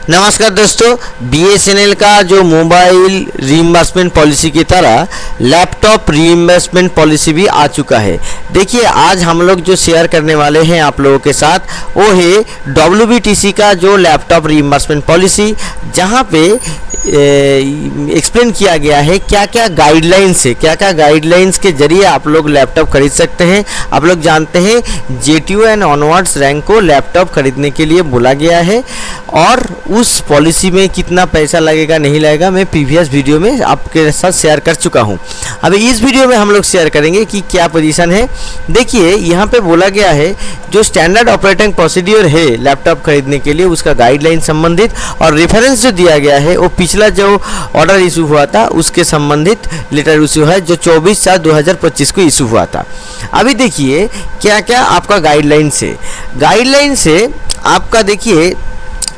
नमस्कार दोस्तों, बीएसएनएल का जो मोबाइल रीइंबर्समेंट पॉलिसी की तरह लैपटॉप रीइंबर्समेंट पॉलिसी भी आ चुका है। देखिए, आज हम लोग जो शेयर करने वाले हैं आप लोगों के साथ वो है WBTC का जो लैपटॉप रीइंबर्समेंट पॉलिसी, जहां पे एक्सप्लेन किया गया है क्या क्या गाइडलाइंस है, क्या क्या गाइडलाइंस के जरिए आप लोग लैपटॉप खरीद सकते हैं। आप लोग जानते हैं JTO एंड ऑनवर्ड्स रैंक को लैपटॉप खरीदने के लिए बोला गया है और उस पॉलिसी में कितना पैसा लगेगा नहीं लगेगा मैं प्रीवियस वीडियो में आपके साथ शेयर कर चुका हूं। अभी इस वीडियो में हम लोग शेयर करेंगे कि क्या पोजीशन है। देखिए, यहाँ पे बोला गया है जो स्टैंडर्ड ऑपरेटिंग प्रोसीड्यूर है लैपटॉप खरीदने के लिए उसका गाइडलाइन संबंधित और रेफरेंस जो दिया गया है वो पिछला जो ऑर्डर इशू हुआ था उसके संबंधित लेटर इशू है जो 24/7/2025 को इशू हुआ था। अभी देखिए क्या क्या आपका गाइडलाइन से आपका देखिए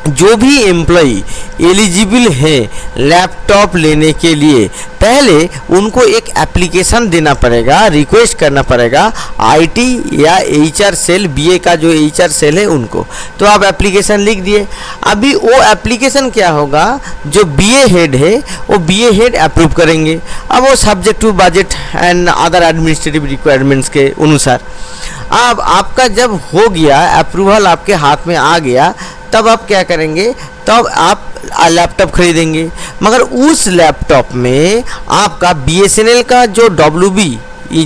जो भी एम्प्लॉई एलिजिबल है लैपटॉप लेने के लिए पहले उनको एक एप्लीकेशन देना पड़ेगा, रिक्वेस्ट करना पड़ेगा IT या HR सेल, BA का जो HR सेल है उनको। तो आप एप्लीकेशन लिख दिए। अभी वो एप्लीकेशन क्या होगा, जो BA हेड है वो BA हेड अप्रूव करेंगे। अब वो subject to budget and other administrative requirements के अनुसार अब आपका जब हो गया अप्रूवल, आपके हाथ में आ गया, तब आप क्या करेंगे, तब आप लैपटॉप खरीदेंगे। मगर उस लैपटॉप में आपका BSNL का जो WB,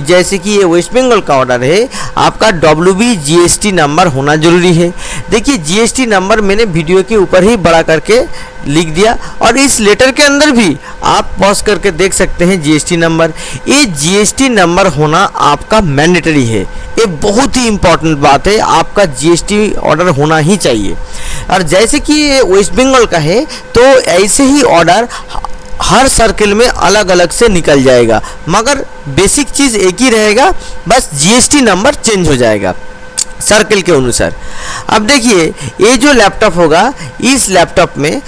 जैसे कि ये वेस्ट बंगाल का ऑर्डर है, आपका WB GST नंबर होना जरूरी है। देखिए, GST नंबर मैंने वीडियो के ऊपर ही बड़ा करके लिख दिया और इस लेटर के अंदर भी आप पॉज करके देख सकते हैं GST नंबर। ये GST नंबर होना आपका मैंडेटरी है, ये बहुत ही इंपॉर्टेंट बात है। आपका GST ऑर्डर होना ही चाहिए। और जैसे कि ये वेस्ट बंगाल का है तो ऐसे ही ऑर्डर हर सर्किल में अलग अलग से निकल जाएगा, मगर बेसिक चीज़ एक ही रहेगा, बस GST नंबर चेंज हो जाएगा सर्किल के अनुसार। अब देखिए, ये जो लैपटॉप होगा, इस लैपटॉप में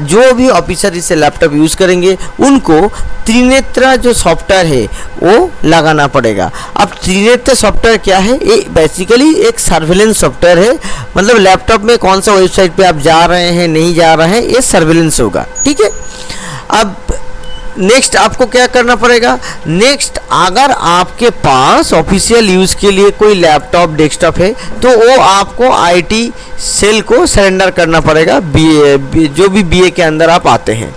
जो भी ऑफिसर इसे लैपटॉप यूज़ करेंगे उनको त्रिनेत्रा जो सॉफ्टवेयर है वो लगाना पड़ेगा। अब त्रिनेत्र सॉफ्टवेयर क्या है, ये बेसिकली एक सर्विलेंस सॉफ्टवेयर है। मतलब लैपटॉप में कौन सा वेबसाइट पे आप जा रहे हैं नहीं जा रहे हैं, ये सर्विलेंस होगा। ठीक है। अब नेक्स्ट आपको क्या करना पड़ेगा, नेक्स्ट अगर आपके पास ऑफिशियल यूज़ के लिए कोई लैपटॉप डेस्कटॉप है तो वो आपको IT सेल को सरेंडर करना पड़ेगा, जो भी BA के अंदर आप आते हैं।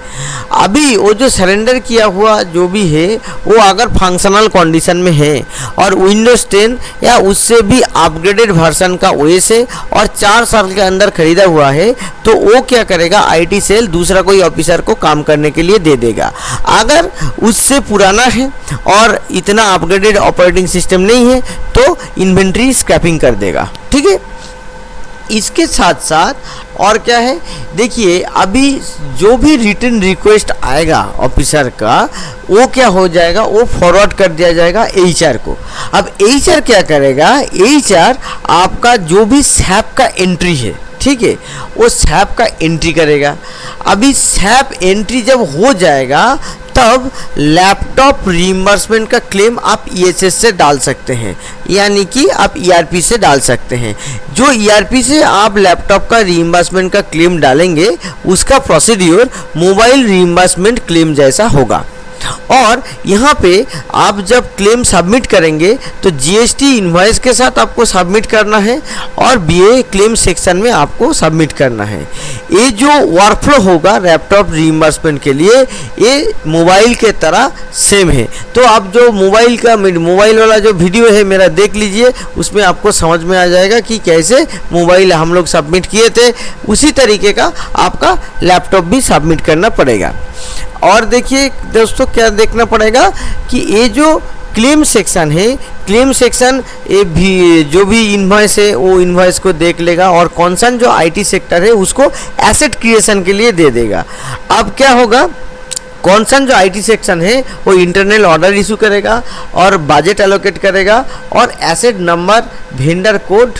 अभी वो जो सरेंडर किया हुआ जो भी है वो अगर फंक्शनल कंडीशन में है और विंडोज 10 या उससे भी अपग्रेडेड वर्जन का OS है और 4 साल के अंदर खरीदा हुआ है तो वो क्या करेगा, IT सेल दूसरा कोई ऑफिसर को काम करने के लिए दे देगा। अगर उससे पुराना है और इतना अपग्रेडेड ऑपरेटिंग सिस्टम नहीं है तो इन्वेंट्री स्क्रैपिंग कर देगा। ठीक है। इसके साथ साथ और क्या है, देखिए अभी जो भी रिटर्न रिक्वेस्ट आएगा ऑफिसर का वो क्या हो जाएगा, वो फॉरवर्ड कर दिया जाएगा HR को। अब HR क्या करेगा, HR आपका जो भी SAP का एंट्री है, ठीक है, वो SAP का एंट्री करेगा। अभी SAP एंट्री जब हो जाएगा तब लैपटॉप रीइंबर्समेंट का क्लेम आप ESS से डाल सकते हैं, यानी कि आप ERP से डाल सकते हैं। जो ERP से आप लैपटॉप का रीइंबर्समेंट का क्लेम डालेंगे उसका प्रोसीड्यूर मोबाइल रीइंबर्समेंट क्लेम जैसा होगा। और यहाँ पे आप जब क्लेम सबमिट करेंगे तो GST इनवॉइस के साथ आपको सबमिट करना है और BA क्लेम सेक्शन में आपको सबमिट करना है। ये जो वर्कफ्लो होगा लैपटॉप रीइंबर्समेंट के लिए ये मोबाइल के तरह सेम है। तो आप जो मोबाइल वाला जो वीडियो है मेरा देख लीजिए, उसमें आपको समझ में आ जाएगा कि कैसे मोबाइल हम लोग सबमिट किए थे, उसी तरीके का आपका लैपटॉप भी सबमिट करना पड़ेगा। और देखिए दोस्तों क्या देखना पड़ेगा कि ये जो क्लेम सेक्शन है, क्लेम सेक्शन ये भी जो भी इनवॉइस है वो इनवॉइस को देख लेगा और कॉन्सर्न जो IT सेक्टर है उसको एसेट क्रिएशन के लिए दे देगा। अब क्या होगा, कॉन्सर्न जो IT सेक्शन है वो इंटरनल ऑर्डर इशू करेगा और बजट एलोकेट करेगा और asset number, vendor code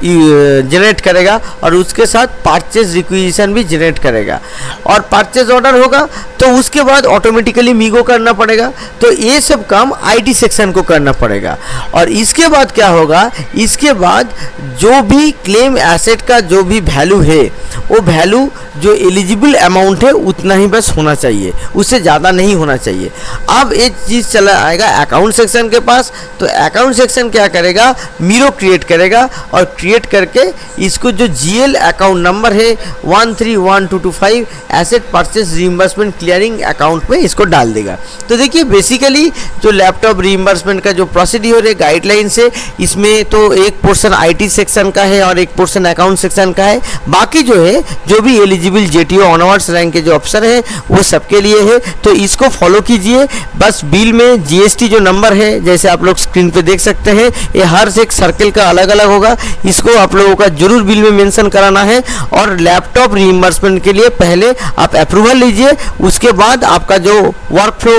generate करेगा और उसके साथ परचेज रिक्विजिशन भी जनरेट करेगा, और परचेज ऑर्डर होगा तो उसके बाद ऑटोमेटिकली मीगो करना पड़ेगा। तो ये सब काम आईटी सेक्शन को करना पड़ेगा। और इसके बाद क्या होगा, इसके बाद जो भी क्लेम एसेट का जो भी वैल्यू है वो वैल्यू जो एलिजिबल अमाउंट है उतना ही बस होना चाहिए, उससे ज़्यादा नहीं होना चाहिए। अब एक चीज़ चला आएगा अकाउंट सेक्शन के पास, तो अकाउंट सेक्शन क्या करेगा, मीरो क्रिएट करेगा और क्रिएट करके इसको जो जीएल अकाउंट नंबर है 131225 asset purchase reimbursement clearing account में इसको डाल देगा। तो देखिए बेसिकली जो लैपटॉप रीइंबर्समेंट का जो प्रोसीड्यूर है गाइडलाइंस है, इसमें तो एक पोर्शन आईटी सेक्शन का है और एक पोर्शन अकाउंट सेक्शन का है। बाकी जो है जो भी एलिजिबल जेटीओ ऑनवर्ड्स रैंक के जो अफसर हैं वो सबके लिए है। तो इसको फॉलो कीजिए। बस बिल में जीएसटी जो नंबर है जैसे आप लोग स्क्रीन पे देख सकते हैं, ये हर एक सर्कल का अलग अलग होगा, इसको आप लोगों का जरूर बिल में मेंशन कराना है। और लैपटॉप रीइंबर्समेंट के लिए पहले आप अप्रूवल लीजिए, उसके बाद आपका जो वर्क फ्लो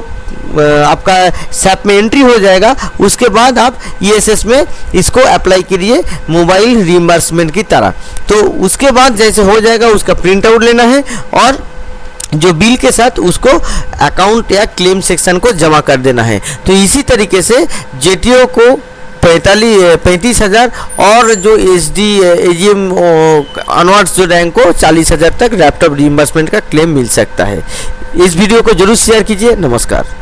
आपका सैप में एंट्री हो जाएगा, उसके बाद आप ईएसएस में इसको अप्लाई करिए मोबाइल रीइंबर्समेंट की तरह। तो उसके बाद जैसे हो जाएगा उसका प्रिंट आउट लेना है और जो बिल के साथ उसको अकाउंट या क्लेम सेक्शन को जमा कर देना है। तो इसी तरीके से जेटीओ को 35,000 और जो एसडी एजीएम ऑनवर्ड्स जो रैंक को 40,000 तक लैपटॉप रीइंबर्समेंट का क्लेम मिल सकता है। इस वीडियो को जरूर शेयर कीजिए। नमस्कार।